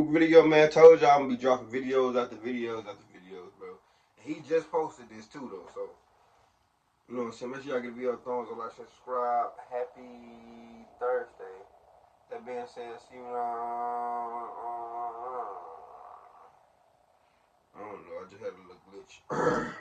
video, man. Told y'all I'm gonna be dropping videos after videos after videos, bro. And he just posted this too, though. So, you know what I'm saying? Make sure y'all give the video a thumbs up, like, subscribe. Happy Thursday. That being said, see you I don't know. I just had a little glitch.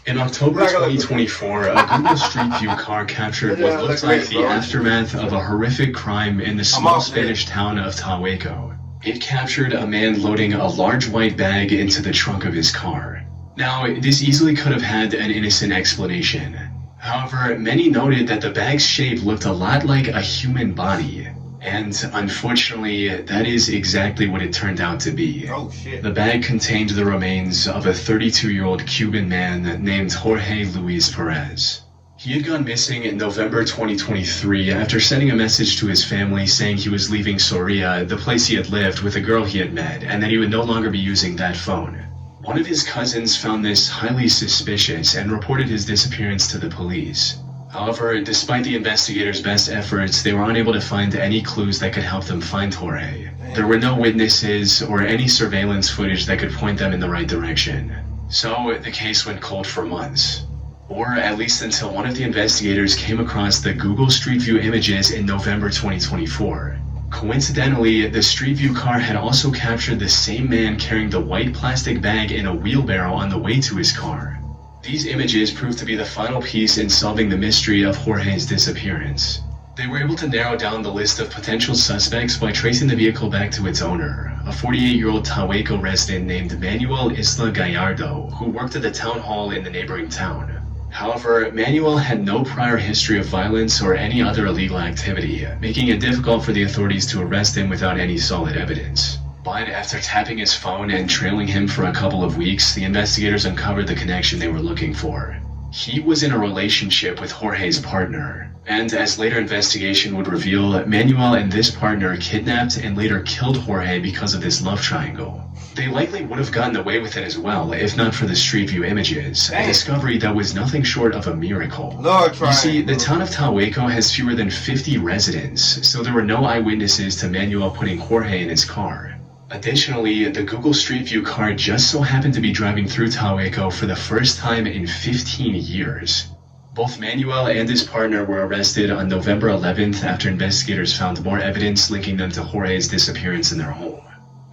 In October 2024, a Google Street View car captured what looked like the aftermath of a horrific crime in the small Spanish town of Tahueco. It captured a man loading a large white bag into the trunk of his car. Now, this easily could have had an innocent explanation. However, many noted that the bag's shape looked a lot like a human body. And unfortunately, that is exactly what it turned out to be. Oh, shit. The bag contained the remains of a 32-year-old Cuban man named Jorge Luis Perez. He had gone missing in November 2023 after sending a message to his family saying he was leaving Soria, the place he had lived, with a girl he had met, and that he would no longer be using that phone. One of his cousins found this highly suspicious and reported his disappearance to the police. However, despite the investigators' best efforts, they were unable to find any clues that could help them find Jorge. There were no witnesses or any surveillance footage that could point them in the right direction. So, the case went cold for months. Or at least until one of the investigators came across the Google Street View images in November 2024. Coincidentally, the Street View car had also captured the same man carrying the white plastic bag in a wheelbarrow on the way to his car. These images proved to be the final piece in solving the mystery of Jorge's disappearance. They were able to narrow down the list of potential suspects by tracing the vehicle back to its owner, a 48-year-old Tahueco resident named Manuel Isla Gallardo, who worked at the town hall in the neighboring town. However, Manuel had no prior history of violence or any other illegal activity, making it difficult for the authorities to arrest him without any solid evidence. But after tapping his phone and trailing him for a couple of weeks, the investigators uncovered the connection they were looking for. He was in a relationship with Jorge's partner, and as later investigation would reveal, Manuel and this partner kidnapped and later killed Jorge because of this love triangle. They likely would have gotten away with it as well, if not for the Street View images, a discovery that was nothing short of a miracle. You see, the town of Tahueco has fewer than 50 residents, so there were no eyewitnesses to Manuel putting Jorge in his car. Additionally, the Google Street View car just so happened to be driving through Tahueco for the first time in 15 years. Both Manuel and his partner were arrested on November 11th after investigators found more evidence linking them to Jorge's disappearance in their home.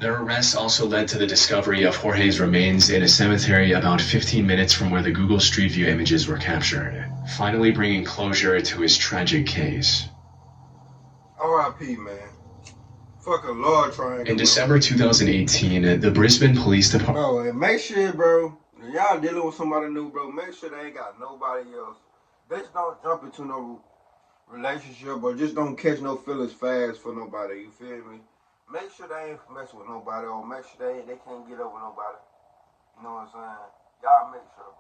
Their arrests also led to the discovery of Jorge's remains in a cemetery about 15 minutes from where the Google Street View images were captured, finally bringing closure to his tragic case. R.I.P., man. Fucking Lord triangle. In December 2018, the Brisbane Police Department... Bro, and make sure, bro, when y'all dealing with somebody new, bro, make sure they ain't got nobody else. Just don't jump into no relationship or just don't catch no feelings fast for nobody, you feel me? Make sure they ain't messing with nobody or make sure they can't get over nobody. You know what I'm saying? Y'all make sure,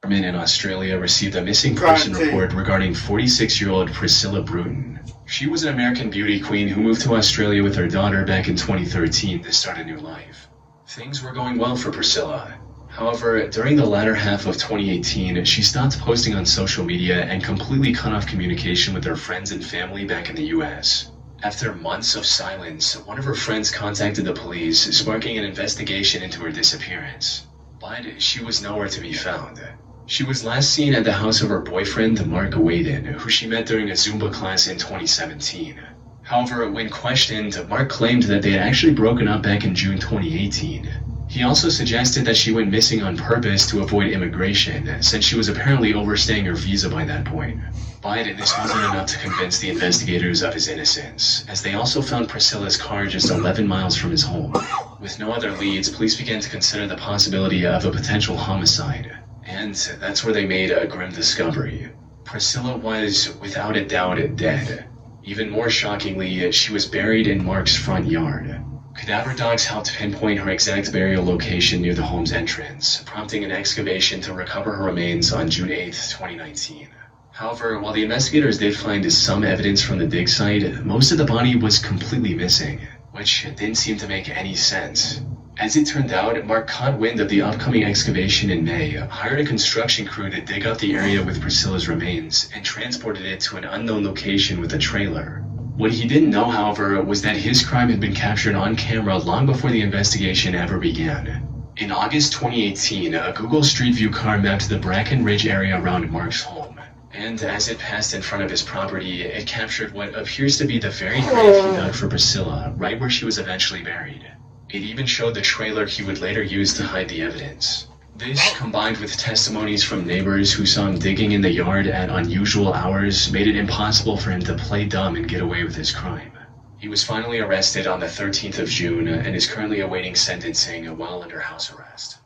bro. In Australia received a missing person report regarding 46-year-old Priscilla Bruton. She was an American beauty queen who moved to Australia with her daughter back in 2013 to start a new life. Things were going well for Priscilla. However, during the latter half of 2018, she stopped posting on social media and completely cut off communication with her friends and family back in the US. After months of silence, one of her friends contacted the police, sparking an investigation into her disappearance. But she was nowhere to be found. She was last seen at the house of her boyfriend, Mark Waden, who she met during a Zumba class in 2017. However, when questioned, Mark claimed that they had actually broken up back in June 2018. He also suggested that she went missing on purpose to avoid immigration, since she was apparently overstaying her visa by that point. But this wasn't enough to convince the investigators of his innocence, as they also found Priscilla's car just 11 miles from his home. With no other leads, police began to consider the possibility of a potential homicide. And that's where they made a grim discovery. Priscilla was, without a doubt, dead. Even more shockingly, she was buried in Mark's front yard. Cadaver dogs helped pinpoint her exact burial location near the home's entrance, prompting an excavation to recover her remains on June 8, 2019. However, while the investigators did find some evidence from the dig site, most of the body was completely missing, which didn't seem to make any sense. As it turned out, Mark caught wind of the upcoming excavation in May, hired a construction crew to dig up the area with Priscilla's remains, and transported it to an unknown location with a trailer. What he didn't know, however, was that his crime had been captured on camera long before the investigation ever began. In August 2018, a Google Street View car mapped the Bracken Ridge area around Mark's home. And as it passed in front of his property, it captured what appears to be the very grave he dug for Priscilla, right where she was eventually buried. It even showed the trailer he would later use to hide the evidence. This, combined with testimonies from neighbors who saw him digging in the yard at unusual hours, made it impossible for him to play dumb and get away with his crime. He was finally arrested on the 13th of June and is currently awaiting sentencing while under house arrest.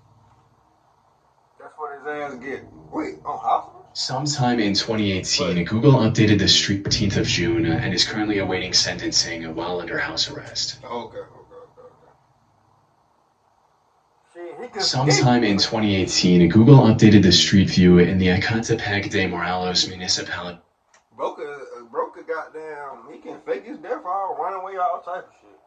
That's what his ass get. Wait, on house arrest? Sometime in 2018, Google updated the street 13th of June and is currently awaiting sentencing while under house arrest. Okay. Sometime in 2018, Google updated the street view in the Ecatepec de Morelos municipality. Broker goddamn, he can fake his death out, run away, all type of shit.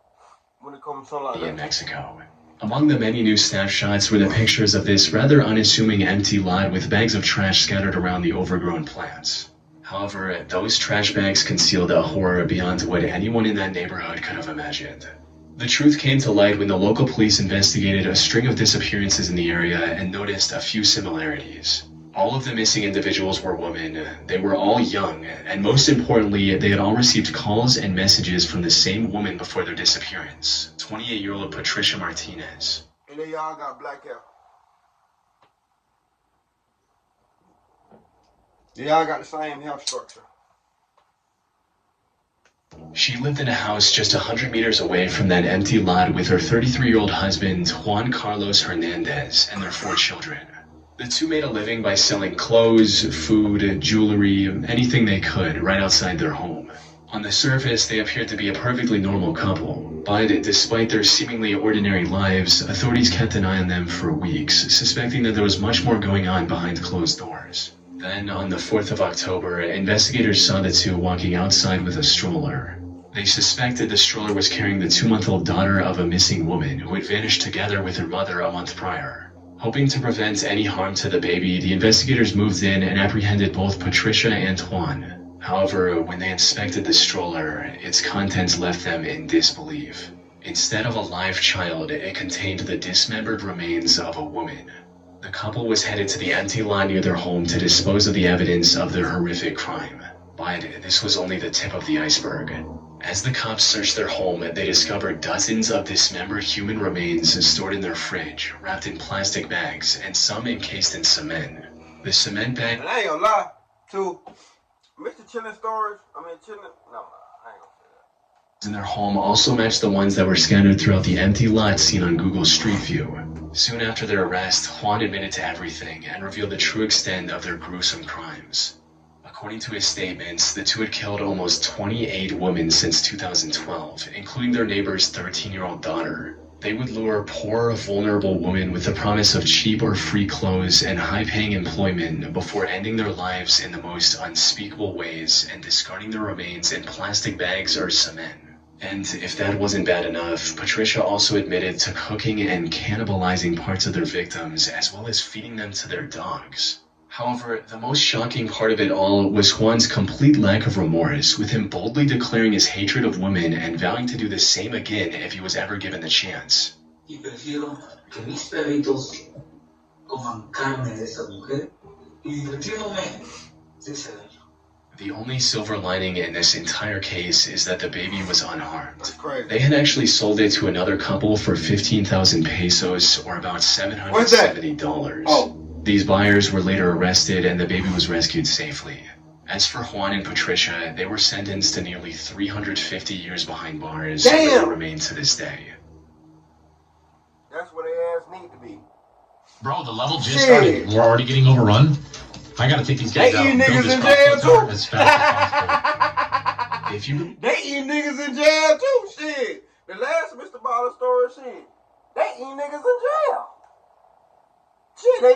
When it comes to something like that. In Mexico. Among the many new snapshots were the pictures of this rather unassuming empty lot with bags of trash scattered around the overgrown plants. However, those trash bags concealed a horror beyond what anyone in that neighborhood could have imagined. The truth came to light when the local police investigated a string of disappearances in the area and noticed a few similarities. All of the missing individuals were women, they were all young, and most importantly, they had all received calls and messages from the same woman before their disappearance, 28-year-old Patricia Martinez. And they all got black hair. They all got the same hair structure. She lived in a house just 100 meters away from that empty lot with her 33-year-old husband, Juan Carlos Hernandez, and their 4 children. The two made a living by selling clothes, food, jewelry, anything they could right outside their home. On the surface, they appeared to be a perfectly normal couple, but despite their seemingly ordinary lives, authorities kept an eye on them for weeks, suspecting that there was much more going on behind closed doors. Then, on the 4th of October, investigators saw the two walking outside with a stroller. They suspected the stroller was carrying the 2-month-old daughter of a missing woman who had vanished together with her mother a month prior. Hoping to prevent any harm to the baby, the investigators moved in and apprehended both Patricia and Juan. However, when they inspected the stroller, its contents left them in disbelief. Instead of a live child, it contained the dismembered remains of a woman. The couple was headed to the empty lot near their home to dispose of the evidence of their horrific crime. But this was only the tip of the iceberg. As the cops searched their home, they discovered dozens of dismembered human remains stored in their fridge, wrapped in plastic bags, and some encased in cement. The cement bag... And I ain't gonna lie, too. Mr. Chillin' Storage, no, I ain't gonna say that. in their home also matched the ones that were scattered throughout the empty lot seen on Google Street View. Soon after their arrest, Juan admitted to everything and revealed the true extent of their gruesome crimes. According to his statements, the two had killed almost 28 women since 2012, including their neighbor's 13-year-old daughter. They would lure poor, vulnerable women with the promise of cheap or free clothes and high-paying employment before ending their lives in the most unspeakable ways and discarding their remains in plastic bags or cement. And if that wasn't bad enough, Patricia also admitted to cooking and cannibalizing parts of their victims, as well as feeding them to their dogs. However, the most shocking part of it all was Juan's complete lack of remorse, with him boldly declaring his hatred of women and vowing to do the same again if he was ever given the chance. Y prefiero que mis perritos coman carne de esa mujer y divirtiéndome de ese daño. The only silver lining in this entire case is that the baby was unharmed. That's crazy. They had actually sold it to another couple for 15,000 pesos, or about $770. Oh. These buyers were later arrested and the baby was rescued safely. As for Juan and Patricia, they were sentenced to nearly 350 years behind bars, where they remain to this day. That's where their ass need to be. Bro, the level just started. We're already getting overrun. I gotta take these guys out. They eat Build niggas this in crossroads jail out too. as fast as possible. They eat niggas in jail too, shit. The last Mr. Baller story, shit. They eat niggas in jail. Shit, they...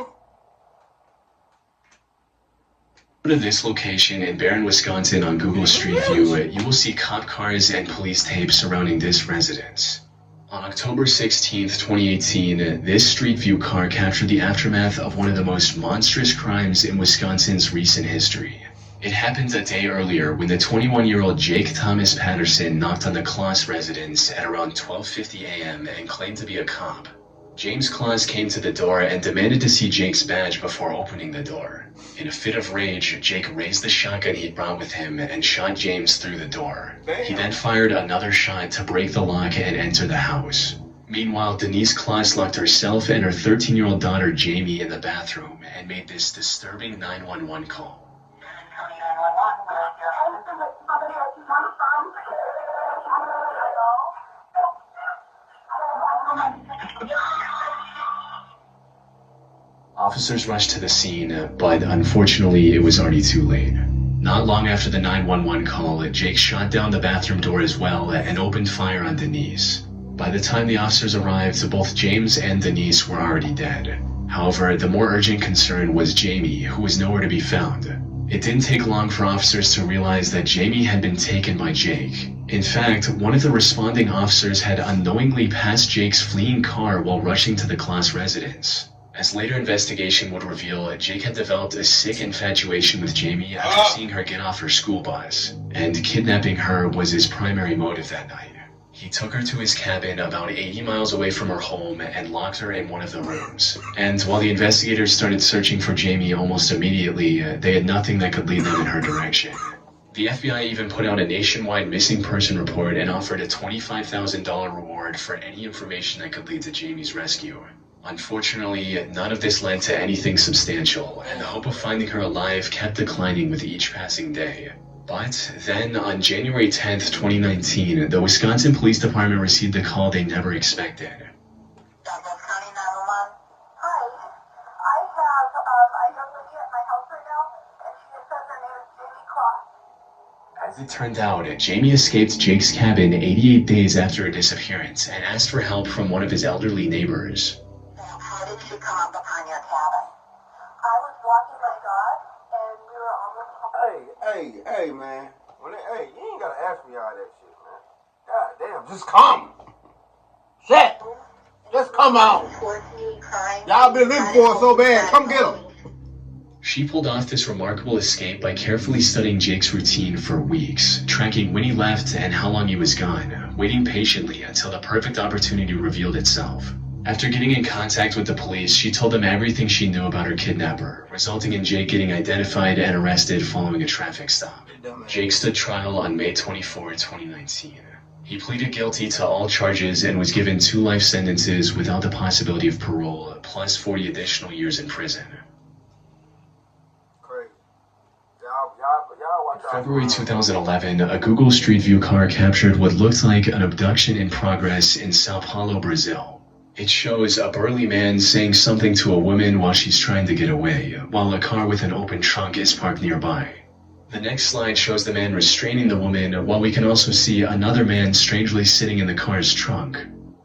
To this location in Barron, Wisconsin on Google Street View, you will see cop cars and police tape surrounding this residence. On October 16, 2018, this Street View car captured the aftermath of one of the most monstrous crimes in Wisconsin's recent history. It happened a day earlier when the 21-year-old Jake Thomas Patterson knocked on the Kloss residence at around 12:50 a.m. and claimed to be a cop. James Kloss came to the door and demanded to see Jake's badge before opening the door. In a fit of rage, Jake raised the shotgun he'd brought with him and shot James through the door. He then fired another shot to break the lock and enter the house. Meanwhile, Denise Kloss locked herself and her 13-year-old daughter Jamie in the bathroom and made this disturbing 911 call. Officers rushed to the scene, but unfortunately it was already too late. Not long after the 911 call, Jake shot down the bathroom door as well and opened fire on Denise. By the time the officers arrived, both James and Denise were already dead. However, the more urgent concern was Jamie, who was nowhere to be found. It didn't take long for officers to realize that Jamie had been taken by Jake. In fact, one of the responding officers had unknowingly passed Jake's fleeing car while rushing to the Kloss residence. As later investigation would reveal, Jake had developed a sick infatuation with Jamie after seeing her get off her school bus, and kidnapping her was his primary motive that night. He took her to his cabin about 80 miles away from her home and locked her in one of the rooms. And while the investigators started searching for Jamie almost immediately, they had nothing that could lead them in her direction. The FBI even put out a nationwide missing person report and offered a $25,000 reward for any information that could lead to Jamie's rescue. Unfortunately, none of this led to anything substantial, and the hope of finding her alive kept declining with each passing day. But then, on January 10th, 2019, the Wisconsin Police Department received a call they never expected. Douglas County 911. Hi. I have Lydia at my house right now, and she says her name is Jamie Kloss. As it turned out, Jamie escaped Jake's cabin 88 days after her disappearance and asked for help from one of his elderly neighbors. How did she come up upon your cabin? I was walking my dog, and we were almost home. Hey, man. Hey, you ain't gotta ask me all that shit, man. God damn, just come. Shit. Just come out. Y'all been looking for her so bad. Come get her. She pulled off this remarkable escape by carefully studying Jake's routine for weeks, tracking when he left and how long he was gone, waiting patiently until the perfect opportunity revealed itself. After getting in contact with the police, she told them everything she knew about her kidnapper, resulting in Jake getting identified and arrested following a traffic stop. Jake stood trial on May 24, 2019. He pleaded guilty to all charges and was given 2 life sentences without the possibility of parole, plus 40 additional years in prison. In February 2011, a Google Street View car captured what looked like an abduction in progress in Sao Paulo, Brazil. It shows a burly man saying something to a woman while she's trying to get away, while a car with an open trunk is parked nearby. The next slide shows the man restraining the woman, while we can also see another man strangely sitting in the car's trunk.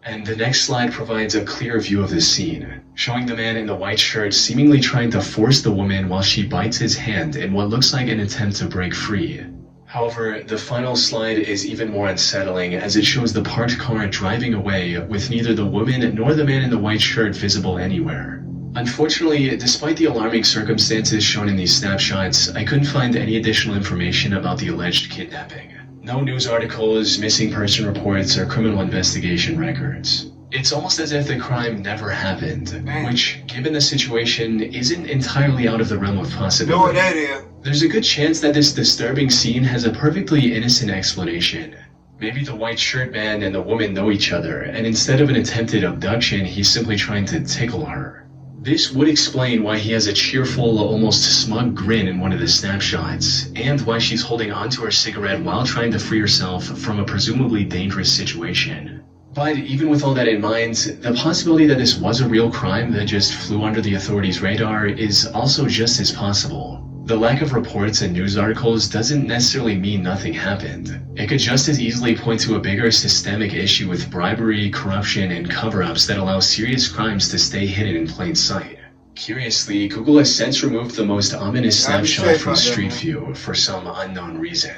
And the next slide provides a clear view of the scene, showing the man in the white shirt seemingly trying to force the woman while she bites his hand in what looks like an attempt to break free. However, the final slide is even more unsettling as it shows the parked car driving away with neither the woman nor the man in the white shirt visible anywhere. Unfortunately, despite the alarming circumstances shown in these snapshots, I couldn't find any additional information about the alleged kidnapping. No news articles, missing person reports, or criminal investigation records. It's almost as if the crime never happened, which, given the situation, isn't entirely out of the realm of possibility. Know what that is? There's a good chance that this disturbing scene has a perfectly innocent explanation. Maybe the white shirt man and the woman know each other, and instead of an attempted abduction, he's simply trying to tickle her. This would explain why he has a cheerful, almost smug grin in one of the snapshots, and why she's holding onto her cigarette while trying to free herself from a presumably dangerous situation. But even with all that in mind, the possibility that this was a real crime that just flew under the authorities' radar is also just as possible. The lack of reports and news articles doesn't necessarily mean nothing happened. It could just as easily point to a bigger systemic issue with bribery, corruption, and cover-ups that allow serious crimes to stay hidden in plain sight. Curiously, Google has since removed the most ominous snapshot from Street View for some unknown reason.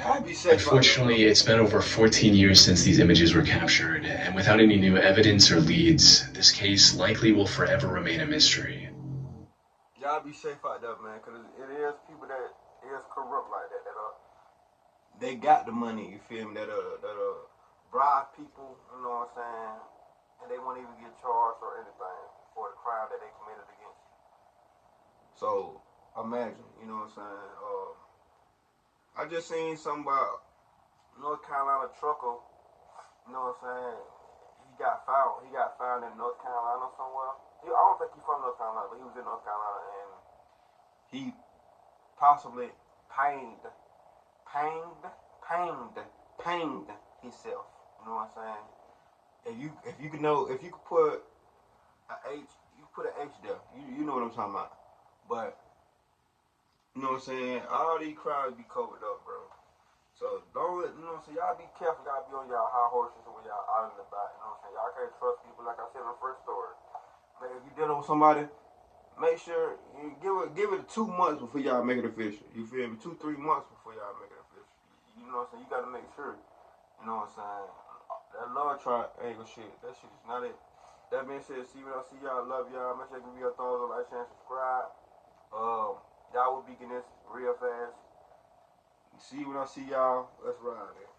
Unfortunately, it's been over 14 years since these images were captured, and without any new evidence or leads, this case likely will forever remain a mystery. Y'all be safe out there, man, because it is people that is corrupt like that. they got the money, you feel me, that'll bribe people, you know what I'm saying, and they won't even get charged or anything for the crime that they committed against you. So imagine, you know what I'm saying. I just seen something about North Carolina trucker, you know what I'm saying. He got found in North Carolina somewhere. I don't think he's from North Carolina, but he was in North Carolina, and he possibly pained himself. You know what I'm saying? If you could put a H, you put an H there. You know what I'm talking about. But you know what I'm saying? All these crimes be covered up, bro. So don't let, you know what I'm saying? Y'all be careful. Y'all be on y'all high horses when y'all out and about. You know what I'm saying? Y'all can't trust people, like I said in the first story. Man, if you dealing with somebody, make sure you give it 2 months before y'all make it official. You feel me? 2-3 months before y'all make it official. You know what I'm saying? You gotta make sure. You know what I'm saying? That love triangle shit, that shit is not it. That being said, see what I see y'all. Love y'all. Make sure you give me your thumbs up, like, share, and subscribe. Y'all will be getting this real fast. See when I see y'all. Let's ride it.